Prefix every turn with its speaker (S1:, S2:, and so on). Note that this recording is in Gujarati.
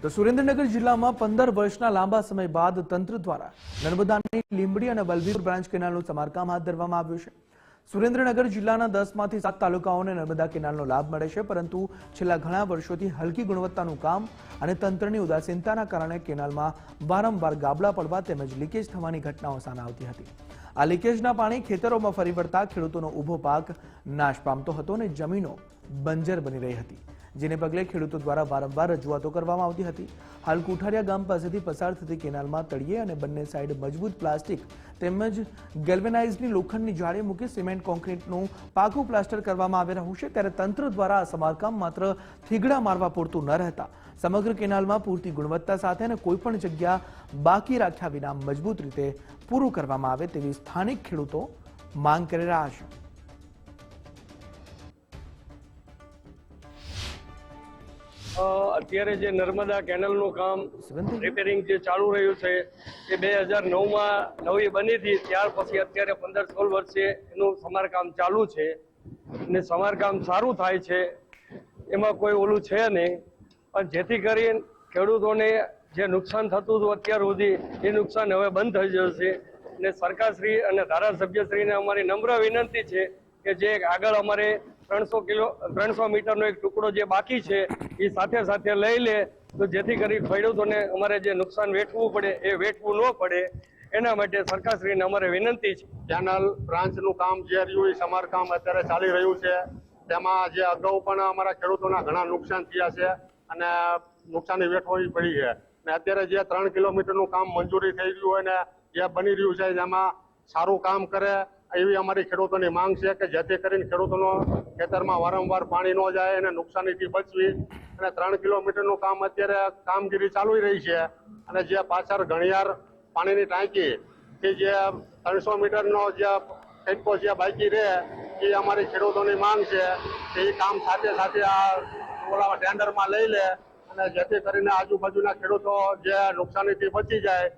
S1: તો સુરેન્દ્રનગર જિલ્લામાં 15 વર્ષના લાંબા સમય બાદ તંત્ર દ્વારા નર્મદાની લીંબડી અને વલભીપુર બ્રાન્ચ કેનાલનું સમારકામ હાથ ધરવામાં આવ્યું છે। સુરેન્દ્રનગર જિલ્લાના 10માંથી 7 તાલુકાઓને નર્મદા કેનાલનો લાભ મળે છે, પરંતુ છેલ્લા ઘણા વર્ષોથી હલકી ગુણવત્તાનું કામ અને તંત્રની ઉદાસીનતાના કારણે કેનાલમાં વારંવાર ગાબડા પડવા તેમજ લીકેજ થવાની ઘટનાઓ સામે આવતી હતી। આ લીકેજના પાણી ખેતરોમાં ફરી વળતા ખેડૂતોનો ઊભો પાક નાશ પામતો હતો અને જમીનો બંજર બની રહી હતી, જેને પગલે ખેડૂતો દ્વારા વારંવાર રજૂઆતો કરવામાં આવતી હતી। હાલ કુઠારિયા ગામ પાસેથી પસાર થતી કેનાલમાં તળિયે અને બંને સાઈડ મજબૂત પ્લાસ્ટિક તેમજ ગેલ્વેનાઇઝની લોખંડની જાળી મૂકી સિમેન્ટ કોન્ક્રીટનું પાકું પ્લાસ્ટર કરવામાં આવી રહ્યું છે, ત્યારે તંત્ર દ્વારા આ સમારકામ માત્ર થીગડા મારવા પૂરતું ન રહેતા સમગ્ર કેનાલમાં પૂરતી ગુણવત્તા સાથે અને કોઈપણ જગ્યા બાકી રાખ્યા વિના મજબૂત રીતે પૂરું કરવામાં આવે તેવી સ્થાનિક ખેડૂતો માંગ કરી રહ્યા છે।
S2: અત્યારે જે નર્મદા કેનાલનું કામ રિપેરિંગ જે ચાલુ રહ્યું છે એ 2009માં નવી બની હતી, ત્યાર પછી અત્યારે 15-16 વર્ષે એનું સમારકામ ચાલુ છે અને સમારકામ સારું થાય છે, એમાં કોઈ ઓલું છે નહીં। પણ જેથી કરીને ખેડૂતોને જે નુકસાન થતું હતું અત્યાર સુધી એ નુકસાન હવે બંધ થઈ જશે અને સરકારશ્રી અને ધારાસભ્યશ્રીને અમારી નમ્ર વિનંતી છે કે જે આગળ અમારે 300 મીટરનો એક ટુકડો જે બાકી છે એ સાથે સાથે લઈ લે, તો જેથી કરી ખેડૂતોને અમારે જે નુકસાન વેઠવું પડે એ વેઠવું ન પડે, એના માટે સરકારશ્રીને અમારે વિનંતી છે।
S3: કેનાલ બ્રાન્ચનું કામ જે રહ્યું એ સમારકામ અત્યારે ચાલી રહ્યું છે, તેમાં જે અગાઉ પણ અમારા ખેડૂતોના ઘણા નુકસાન થયા છે અને નુકસાની વેઠવી પડી છે અને અત્યારે જે 3 કિલોમીટરનું કામ મંજૂરી થઈ રહ્યું હોય ને જે બની રહ્યું છે જેમાં સારું કામ કરે એવી અમારી ખેડૂતોની માંગ છે કે જેથી કરીને ખેડૂતોનો ખેતરમાં વારંવાર પાણી ન જાય અને નુકસાનીથી બચવી અને 3 કિલોમીટરનું કામ અત્યારે કામગીરી ચાલુ રહી છે અને જે પાછળ ઘણીયાર પાણીની ટાંકી કે જે 300 મીટરનો જે ટેન્કો જે બાકી રહે એ અમારી ખેડૂતોની માંગ છે કે એ કામ સાથે સાથે આ ટેન્ડરમાં લઈ લે અને જેથી કરીને આજુબાજુના ખેડૂતો જે નુકસાનીથી બચી જાય